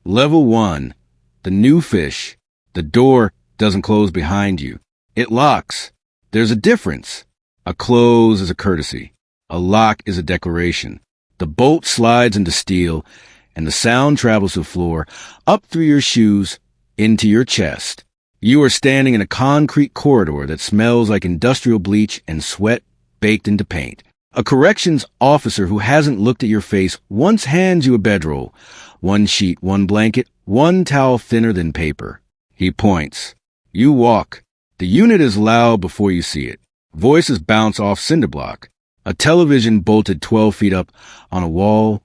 Level 1. The new fish. The door doesn't close behind you. It locks. There's a difference. A close is a courtesy. A lock is a declaration. The bolt slides into steel, and the sound travels to the floor, up through your shoes, into your chest. You are standing in a concrete corridor that smells like industrial bleach and sweat baked into paint. A corrections officer who hasn't looked at your face once hands you a bedroll. One sheet, one blanket, one towel thinner than paper. He points. You walk. The unit is loud before you see it. Voices bounce off cinder block. A television bolted 12 feet up on a wall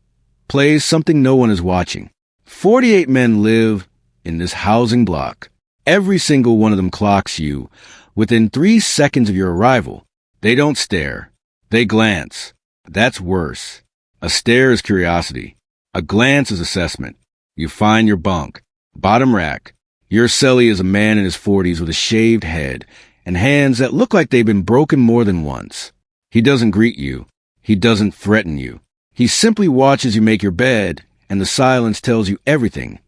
plays something no one is watching. 48 men live in this housing block. Every single one of them clocks you within 3 seconds of your arrival. They don't stare. They glance. That's worse. A stare is curiosity. A glance is assessment. You find your bunk. Bottom rack. Your cellie is a man in his 40s with a shaved head and hands that look like they've been broken more than once. He doesn't greet you. He doesn't threaten you. He simply watches you make your bed, and the silence tells you everything.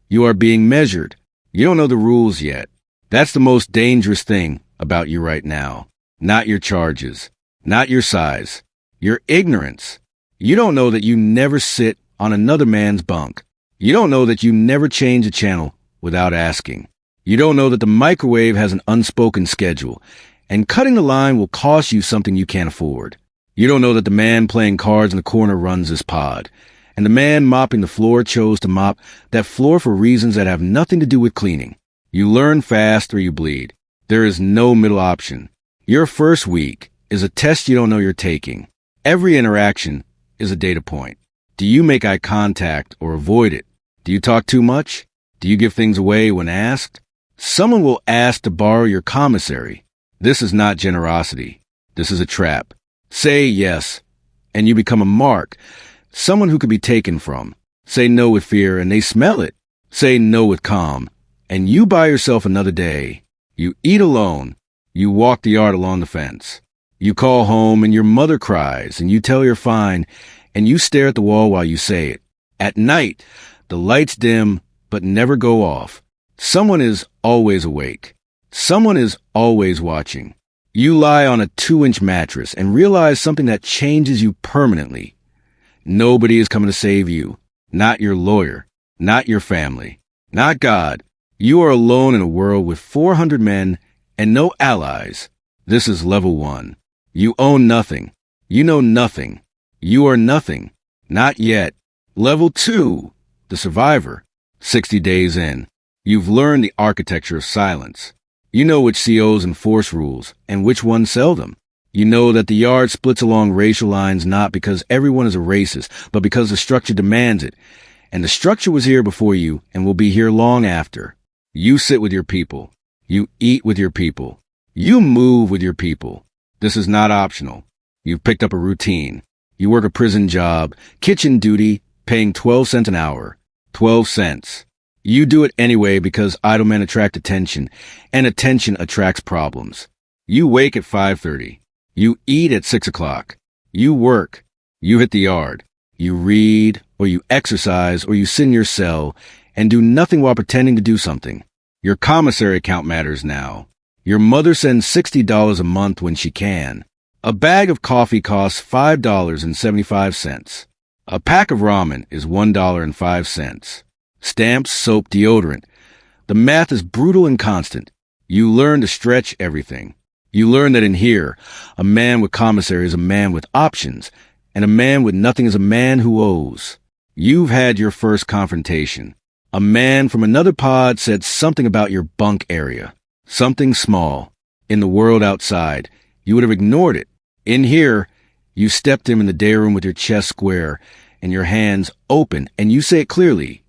You are being measured. You don't know the rules yet. That's the most dangerous thing about you right now. Not your charges. Not your size. Your ignorance. You don't know that you never sit on another man's bunk. You don't know that you never change a channel without asking. You don't know that the microwave has an unspoken schedule, and cutting the line will cost you something you can't afford. You don't know that the man playing cards in the corner runs this pod, and the man mopping the floor chose to mop that floor for reasons that have nothing to do with cleaning. You learn fast or you bleed. There is no middle option. Your first week is a test you don't know you're taking. Every interaction is a data point. Do you make eye contact or avoid it? Do you talk too much? Do you give things away when asked? Someone will ask to borrow your commissary. This is not generosity. This is a trap. Say yes, and you become a mark, someone who could be taken from. Say no with fear, and they smell it. Say no with calm, and you buy yourself another day. You eat alone. You walk the yard along the fence. You call home, and your mother cries, and you tell you're fine, and you stare at the wall while you say it. At night, the lights dim, but never go off. Someone is always awake. Someone is always watching. You lie on a 2-inch mattress and realize something that changes you permanently. Nobody is coming to save you. Not your lawyer. Not your family. Not God. You are alone in a world with 400 men and no allies. This is level 1. You own nothing. You know nothing. You are nothing. Not yet. Level 2. The survivor. 60 days in. You've learned the architecture of silence. You know which COs enforce rules and which ones sell them. You know that the yard splits along racial lines not because everyone is a racist, but because the structure demands it. And the structure was here before you and will be here long after. You sit with your people. You eat with your people. You move with your people. This is not optional. You've picked up a routine. You work a prison job, kitchen duty, paying 12 cents an hour. 12 cents. You do it anyway because idle men attract attention, and attention attracts problems. You wake at 5:30. You eat at 6 o'clock. You work. You hit the yard. You read, or you exercise, or you sit in your cell, and do nothing while pretending to do something. Your commissary account matters now. Your mother sends $60 a month when she can. A bag of coffee costs $5.75. A pack of ramen is $1.05. Stamps, soap, deodorant. The math is brutal and constant. You learn to stretch everything. You learn that in here, a man with commissary is a man with options, and a man with nothing is a man who owes. You've had your first confrontation. A man from another pod said something about your bunk area. Something small. In the world outside, you would have ignored it. In here, you stepped him in the day room with your chest square and your hands open, and you say it clearly.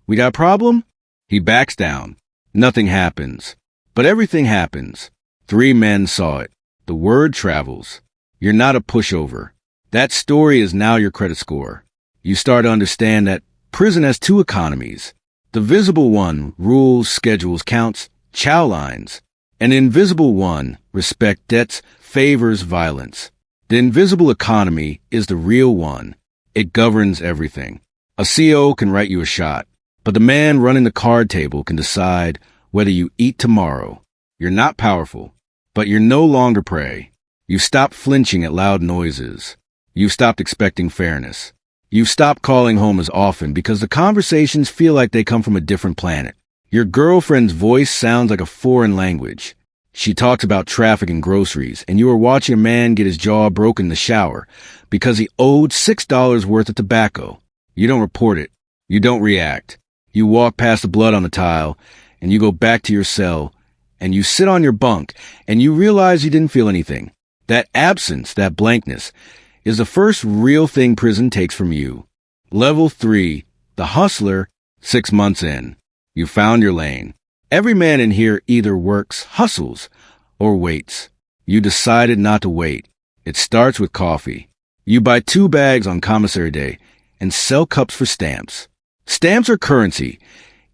We got a problem? He backs down. Nothing happens. But everything happens. 3 men saw it. The word travels. You're not a pushover. That story is now your credit score. You start to understand that prison has 2 economies. The visible one, rules, schedules, counts, chow lines. An invisible one, respect debts, favors violence. The invisible economy is the real one. It governs everything. A CO can write you a shot. But the man running the card table can decide whether you eat tomorrow. You're not powerful, but you're no longer prey. You've stopped flinching at loud noises. You've stopped expecting fairness. You've stopped calling home as often because the conversations feel like they come from a different planet. Your girlfriend's voice sounds like a foreign language. She talks about traffic and groceries, and you are watching a man get his jaw broken in the shower because he owed $6 worth of tobacco. You don't report it. You don't react. You walk past the blood on the tile, and you go back to your cell, and you sit on your bunk, and you realize you didn't feel anything. That absence, that blankness, is the first real thing prison takes from you. Level 3, the hustler, 6 months in. You found your lane. Every man in here either works, hustles, or waits. You decided not to wait. It starts with coffee. You buy 2 bags on commissary day and sell cups for stamps. Stamps are currency,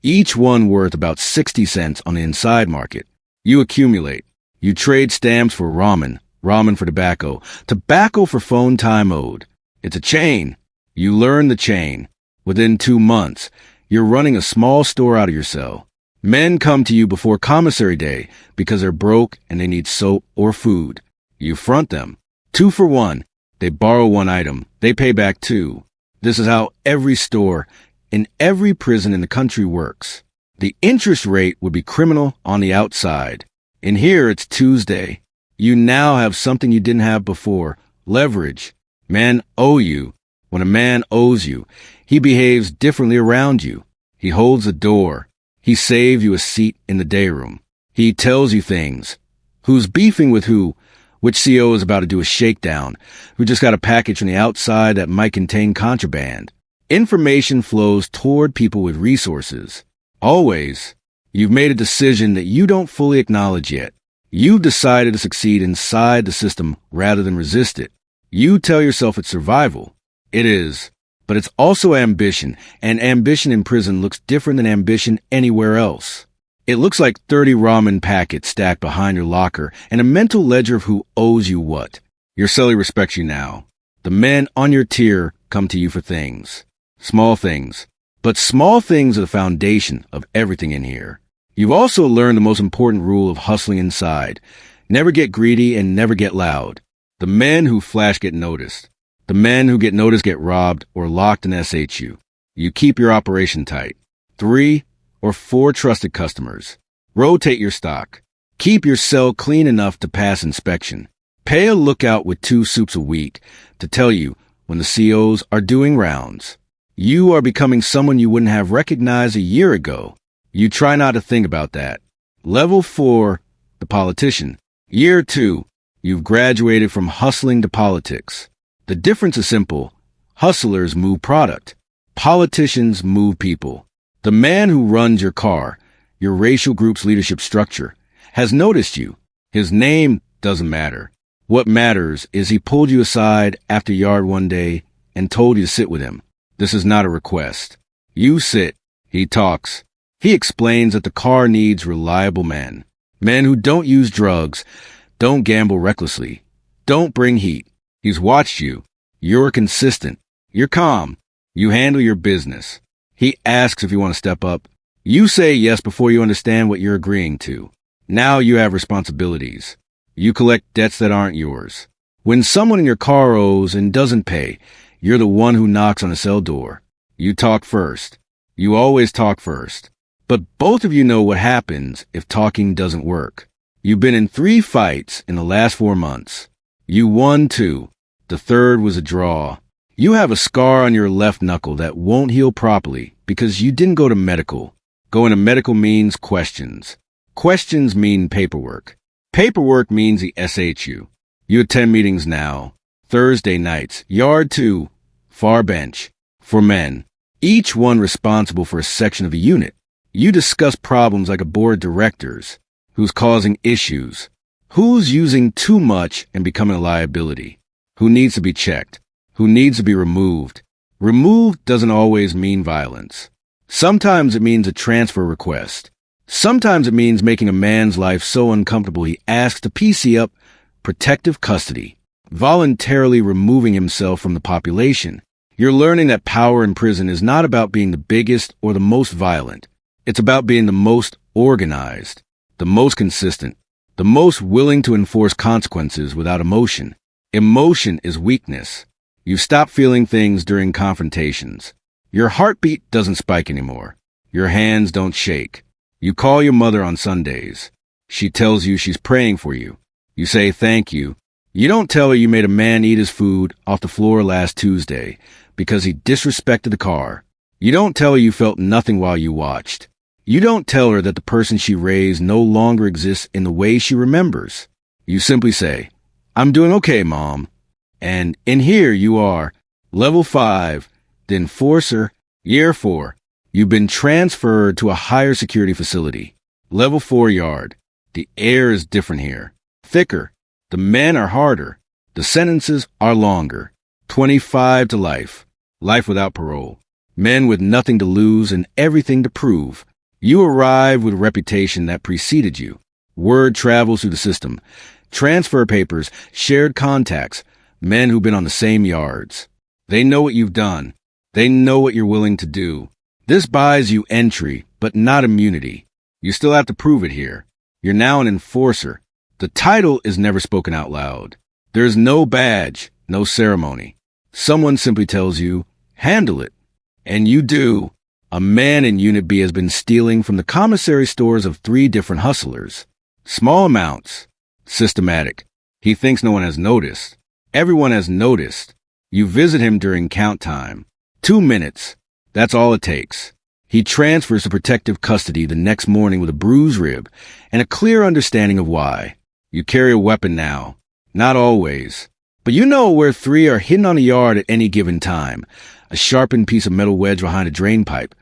each one worth about 60 cents on the inside market. You accumulate. You trade stamps for ramen, ramen for tobacco, tobacco for phone time owed. It's a chain. You learn the chain. Within 2 months, you're running a small store out of your cell. Men come to you before commissary day because they're broke and they need soap or food. You front them. 2 for 1. They borrow 1 item. They pay back 2. This is how every store in every prison in the country works. The interest rate would be criminal on the outside. In here, it's Tuesday. You now have something you didn't have before. Leverage. Men owe you. When a man owes you, he behaves differently around you. He holds the door. He saves you a seat in the day room. He tells you things. Who's beefing with who? Which CO is about to do a shakedown? Who just got a package from the outside that might contain contraband? Information flows toward people with resources. Always. You've made a decision that you don't fully acknowledge yet. You've decided to succeed inside the system rather than resist it. You tell yourself it's survival. It is. But it's also ambition, and ambition in prison looks different than ambition anywhere else. It looks like 30 ramen packets stacked behind your locker and a mental ledger of who owes you what. Your cellie respects you now. The men on your tier come to you for things. Small things. But small things are the foundation of everything in here. You've also learned the most important rule of hustling inside. Never get greedy and never get loud. The men who flash get noticed. The men who get noticed get robbed or locked in SHU. You keep your operation tight. 3 or 4 trusted customers. Rotate your stock. Keep your cell clean enough to pass inspection. Pay a lookout with 2 soups a week to tell you when the COs are doing rounds. You are becoming someone you wouldn't have recognized a year ago. You try not to think about that. Level 4, the politician. Year 2, you've graduated from hustling to politics. The difference is simple. Hustlers move product. Politicians move people. The man who runs your car, your racial group's leadership structure, has noticed you. His name doesn't matter. What matters is he pulled you aside after yard one day and told you to sit with him. This is not a request. You sit. He talks. He explains that the car needs reliable men. Men who don't use drugs, don't gamble recklessly, don't bring heat. He's watched you. You're consistent. You're calm. You handle your business. He asks if you want to step up. You say yes before you understand what you're agreeing to. Now you have responsibilities. You collect debts that aren't yours. When someone in your car owes and doesn't pay, you're the one who knocks on the cell door. You talk first. You always talk first. But both of you know what happens if talking doesn't work. You've been in 3 fights in the last 4 months. You won 2. The third was a draw. You have a scar on your left knuckle that won't heal properly because you didn't go to medical. Going to medical means questions. Questions mean paperwork. Paperwork means the SHU. You attend meetings now. Thursday nights, yard 2, far bench, for men. Each one responsible for a section of a unit. You discuss problems like a board of directors. Who's causing issues? Who's using too much and becoming a liability? Who needs to be checked? Who needs to be removed? Removed doesn't always mean violence. Sometimes it means a transfer request. Sometimes it means making a man's life so uncomfortable he asks to PC up protective custody, voluntarily removing himself from the population. You're learning that power in prison is not about being the biggest or the most violent. It's about being the most organized, the most consistent, the most willing to enforce consequences without emotion. Emotion is weakness. You stop feeling things during confrontations. Your heartbeat doesn't spike anymore. Your hands don't shake. You call your mother on Sundays. She tells you she's praying for you. You say thank you. You don't tell her you made a man eat his food off the floor last Tuesday because he disrespected the car. You don't tell her you felt nothing while you watched. You don't tell her that the person she raised no longer exists in the way she remembers. You simply say, "I'm doing okay, Mom." And in here you are, level 5, the enforcer, year 4. You've been transferred to a higher security facility. Level 4 yard. The air is different here. Thicker. The men are harder. The sentences are longer. 25 to life. Life without parole. Men with nothing to lose and everything to prove. You arrive with a reputation that preceded you. Word travels through the system. Transfer papers, shared contacts, men who've been on the same yards. They know what you've done. They know what you're willing to do. This buys you entry, but not immunity. You still have to prove it here. You're now an enforcer. The title is never spoken out loud. There's no badge, no ceremony. Someone simply tells you, handle it. And you do. A man in Unit B has been stealing from the commissary stores of 3 different hustlers. Small amounts. Systematic. He thinks no one has noticed. Everyone has noticed. You visit him during count time. 2 minutes. That's all it takes. He transfers to protective custody the next morning with a bruised rib and a clear understanding of why. You carry a weapon now. Not always. But you know where 3 are hidden on a yard at any given time. A sharpened piece of metal wedge behind a drain pipe.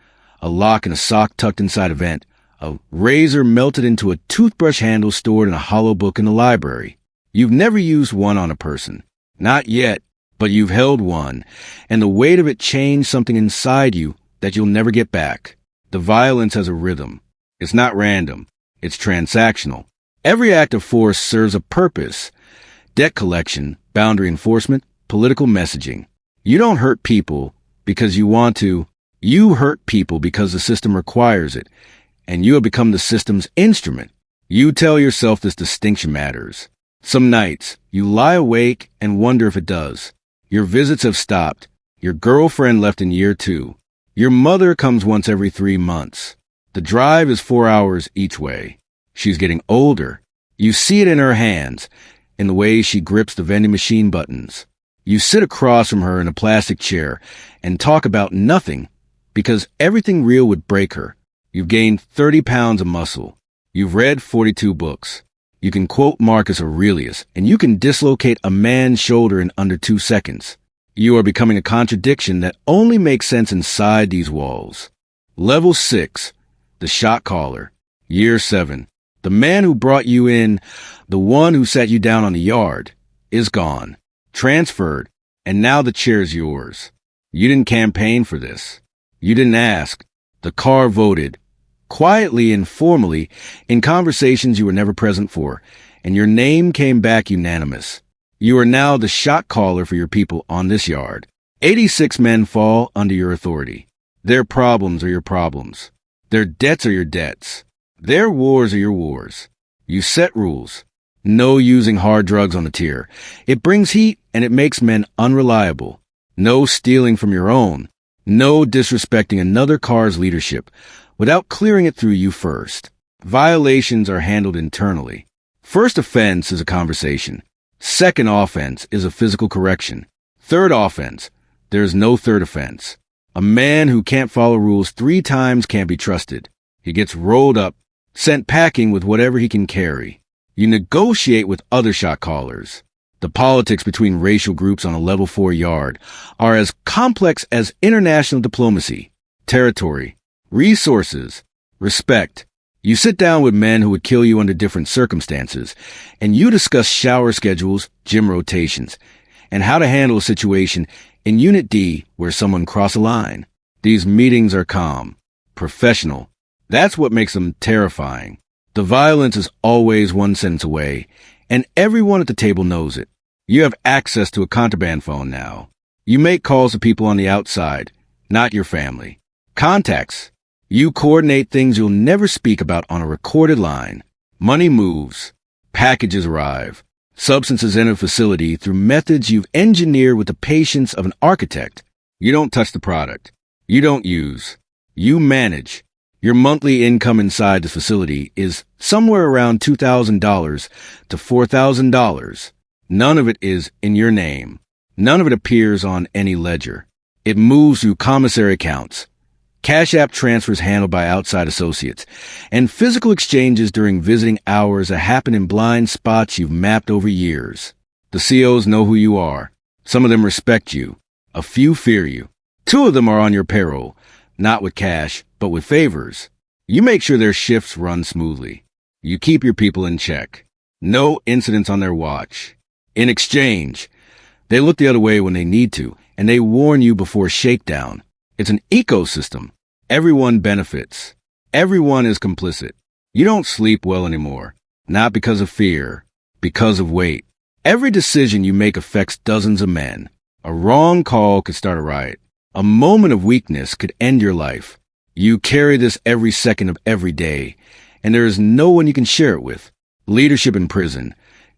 A lock in a sock tucked inside a vent. A razor melted into a toothbrush handle stored in a hollow book in the library. You've never used one on a person. Not yet, but you've held one, and the weight of it changed something inside you that you'll never get back. The violence has a rhythm. It's not random. It's transactional. Every act of force serves a purpose. Debt collection, boundary enforcement, political messaging. You don't hurt people because you want to. You hurt people because the system requires it, and you have become the system's instrument. You tell yourself this distinction matters. Some nights, you lie awake and wonder if it does. Your visits have stopped. Your girlfriend left in year 2. Your mother comes once every 3 months. The drive is 4 hours each way. She's getting older. You see it in her hands, in the way she grips the vending machine buttons. You sit across from her in a plastic chair and talk about nothing because everything real would break her. You've gained 30 pounds of muscle. You've read 42 books. You can quote Marcus Aurelius, and you can dislocate a man's shoulder in under 2 seconds. You are becoming a contradiction that only makes sense inside these walls. Level 6, the shot caller. Year 7. The man who brought you in, the one who sat you down on the yard, is gone, transferred, and now the chair's yours. You didn't campaign for this. You didn't ask. The car voted. Quietly and formally, in conversations you were never present for, and your name came back unanimous. You are now the shot caller for your people on this yard. 86 men fall under your authority. Their problems are your problems. Their debts are your debts. Their wars are your wars. You set rules. No using hard drugs on the tier. It brings heat and it makes men unreliable. No stealing from your own. No disrespecting another car's leadership without clearing it through you first. Violations are handled internally. First offense is a conversation. Second offense is a physical correction. Third offense, there is no third offense. A man who can't follow rules 3 times can't be trusted. He gets rolled up, sent packing with whatever he can carry. You negotiate with other shot callers. The politics between racial groups on a level 4 yard are as complex as international diplomacy, territory, resources, respect. You sit down with men who would kill you under different circumstances, and you discuss shower schedules, gym rotations, and how to handle a situation in Unit D where someone crossed a line. These meetings are calm, professional. That's what makes them terrifying. The violence is always 1 sentence away, and everyone at the table knows it. You have access to a contraband phone now. You make calls to people on the outside, not your family. Contacts. You coordinate things you'll never speak about on a recorded line. Money moves. Packages arrive. Substances enter the facility through methods you've engineered with the patience of an architect. You don't touch the product. You don't use. You manage. Your monthly income inside the facility is somewhere around $2,000 to $4,000. None of it is in your name. None of it appears on any ledger. It moves through commissary accounts, Cash App transfers handled by outside associates, and physical exchanges during visiting hours that happen in blind spots you've mapped over years. The COs know who you are. Some of them respect you. A few fear you. 2 of them are on your payroll, not with cash, but with favors. You make sure their shifts run smoothly. You keep your people in check. No incidents on their watch. In exchange, they look the other way when they need to, and they warn you before shakedown. It's an ecosystem. Everyone benefits. Everyone is complicit. You don't sleep well anymore. Not because of fear, because of weight. Every decision you make affects dozens of men. A wrong call could start a riot. A moment of weakness could end your life. You carry this every second of every day, and there is no one you can share it with. Leadership in prison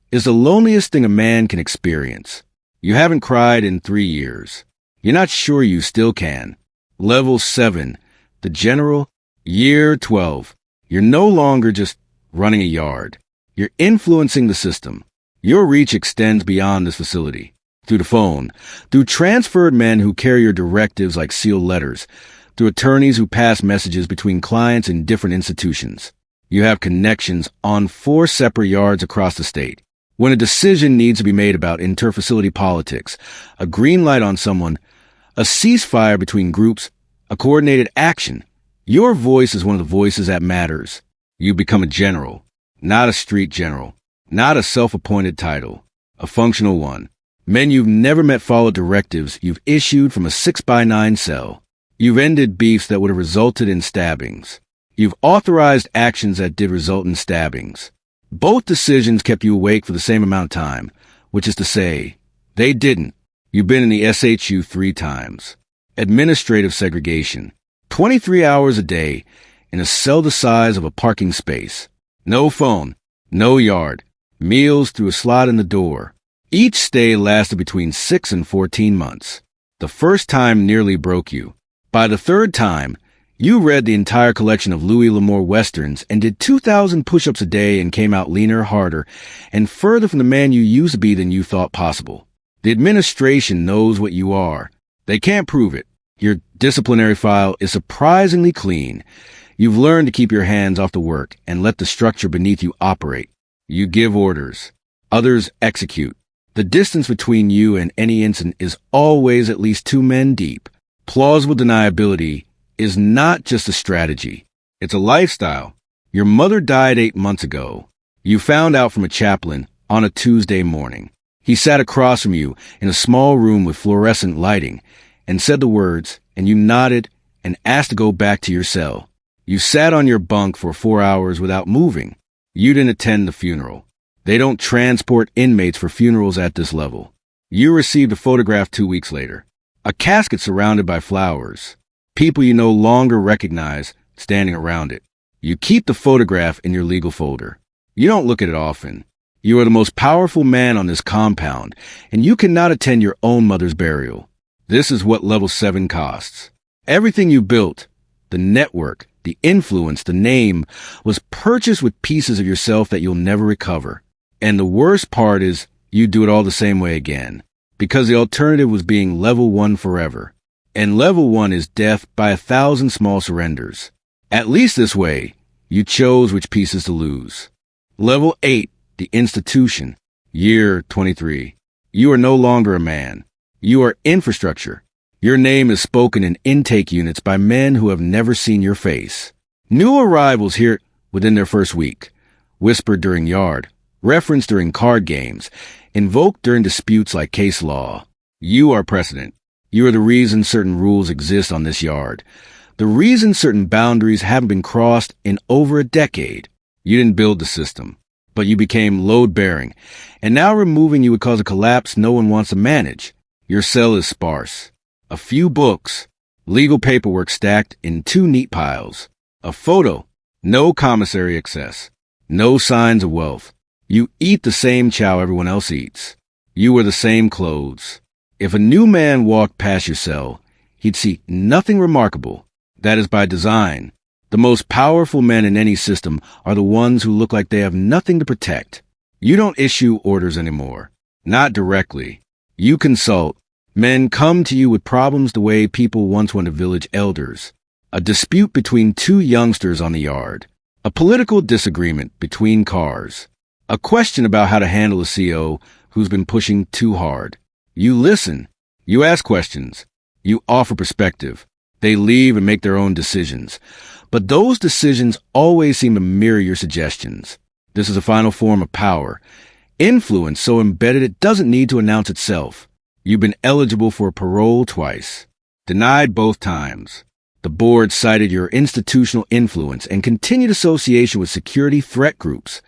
is the loneliest thing a man can experience. You haven't cried in 3 years. You're not sure you still can. Level 7, the general, year 12. You're no longer just running a yard. You're influencing the system. Your reach extends beyond this facility. Through the phone, through transferred men who carry your directives like sealed letters, through attorneys who pass messages between clients in different institutions. You have connections on 4 separate yards across the state. When a decision needs to be made about interfacility politics, a green light on someone, a ceasefire between groups, a coordinated action, your voice is one of the voices that matters. You become a general, not a street general, not a self-appointed title, a functional one. Men you've never met follow directives you've issued from a 6x9 cell. You've ended beefs that would have resulted in stabbings. You've authorized actions that did result in stabbings. Both decisions kept you awake for the same amount of time, which is to say, they didn't. You've been in the SHU 3 times. Administrative segregation. 23 hours a day in a cell the size of a parking space. No phone, no yard, meals through a slot in the door. Each stay lasted between 6 and 14 months. The first time nearly broke you. By the 3rd time, you read the entire collection of Louis L'Amour westerns and did 2,000 push-ups a day and came out leaner, harder, and further from the man you used to be than you thought possible. The administration knows what you are. They can't prove it. Your disciplinary file is surprisingly clean. You've learned to keep your hands off the work and let the structure beneath you operate. You give orders. Others execute. The distance between you and any incident is always at least 2 men deep. Plausible deniability is not just a strategy. It's a lifestyle. Your mother died 8 months ago. You found out from a chaplain on a Tuesday morning. He sat across from you in a small room with fluorescent lighting and said the words, and you nodded and asked to go back to your cell. You sat on your bunk for 4 hours without moving. You didn't attend the funeral. They don't transport inmates for funerals at this level. You received a photograph 2 weeks later. A casket surrounded by flowers. People you no longer recognize standing around it. You keep the photograph in your legal folder. You don't look at it often. You are the most powerful man on this compound, and you cannot attend your own mother's burial. This is what level 7 costs. Everything you built, the network, the influence, the name, was purchased with pieces of yourself that you'll never recover. And the worst part is you do it all the same way again, because the alternative was being level 1 forever. And level 1 is death by 1,000 small surrenders. At least this way, you chose which pieces to lose. Level 8, the institution, year 23. You are no longer a man. You are infrastructure. Your name is spoken in intake units by men who have never seen your face. New arrivals hear it within their first week, whispered during yard, referenced during card games, invoked during disputes like case law. You are precedent. You are the reason certain rules exist on this yard. The reason certain boundaries haven't been crossed in over a decade. You didn't build the system, but you became load-bearing, and now removing you would cause a collapse no one wants to manage. Your cell is sparse. A few books, legal paperwork stacked in two neat piles. A photo, no commissary excess, no signs of wealth. You eat the same chow everyone else eats. You wear the same clothes. If a new man walked past your cell, he'd see nothing remarkable. That is by design. The most powerful men in any system are the ones who look like they have nothing to protect. You don't issue orders anymore. Not directly. You consult. Men come to you with problems the way people once went to village elders. A dispute between two youngsters on the yard. A political disagreement between cars. A question about how to handle a CO who's been pushing too hard. You listen. You ask questions. You offer perspective. They leave and make their own decisions. But those decisions always seem to mirror your suggestions. This is a final form of power. Influence so embedded it doesn't need to announce itself. You've been eligible for parole twice. Denied both times. The board cited your institutional influence and continued association with security threat groups.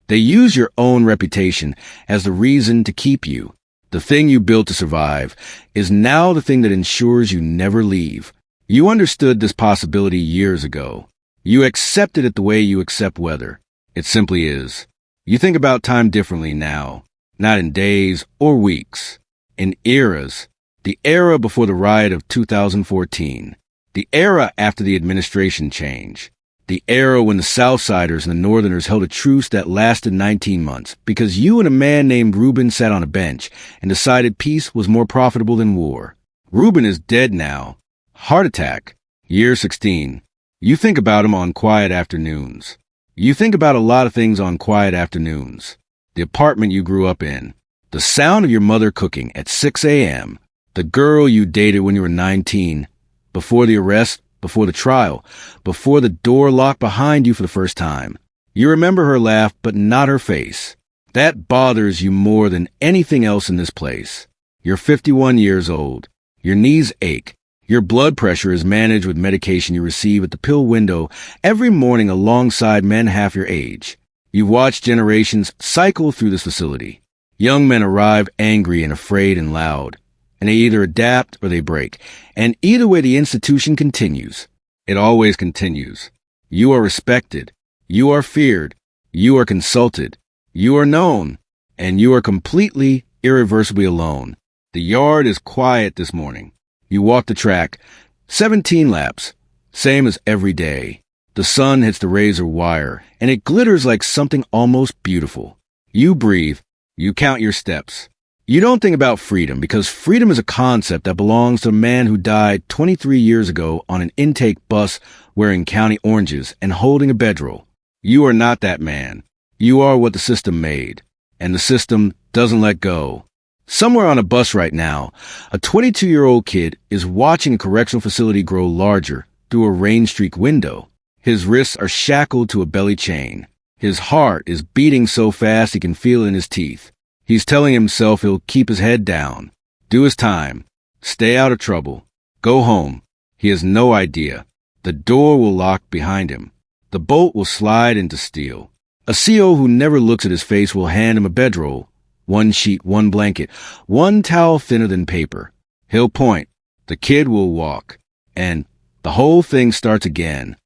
They use your own reputation as the reason to keep you. The thing you built to survive is now the thing that ensures you never leave. You understood this possibility years ago. You accepted it the way you accept weather. It simply is. You think about time differently now, not in days or weeks, in eras. The era before the riot of 2014. The era after the administration change. The era when the Southsiders and the Northerners held a truce that lasted 19 months because you and a man named Reuben sat on a bench and decided peace was more profitable than war. Reuben is dead now. Heart attack. Year 16. You think about him on quiet afternoons. You think about a lot of things on quiet afternoons. The apartment you grew up in. The sound of your mother cooking at 6 a.m. The girl you dated when you were 19. Before the arrest, before the trial, before the door locked behind you for the first time. You remember her laugh, but not her face. That bothers you more than anything else in this place. You're 51 years old. Your knees ache. Your blood pressure is managed with medication you receive at the pill window every morning alongside men half your age. You've watched generations cycle through this facility. Young men arrive angry and afraid and loud, and they either adapt or they break. And either way, the institution continues. It always continues. You are respected. You are feared. You are consulted. You are known. And you are completely, irreversibly alone. The yard is quiet this morning. You walk the track, 17 laps, same as every day. The sun hits the razor wire, and it glitters like something almost beautiful. You breathe. You count your steps. You don't think about freedom, because freedom is a concept that belongs to a man who died 23 years ago on an intake bus wearing county oranges and holding a bedroll. You are not that man. You are what the system made, and the system doesn't let go. Somewhere on a bus right now, a 22-year-old kid is watching a correctional facility grow larger through a rain-streaked window. His wrists are shackled to a belly chain. His heart is beating so fast he can feel it in his teeth. He's telling himself he'll keep his head down, do his time, stay out of trouble, go home. He has no idea. The door will lock behind him. The bolt will slide into steel. A CO who never looks at his face will hand him a bedroll. One sheet, one blanket, one towel thinner than paper. He'll point. The kid will walk. And the whole thing starts again.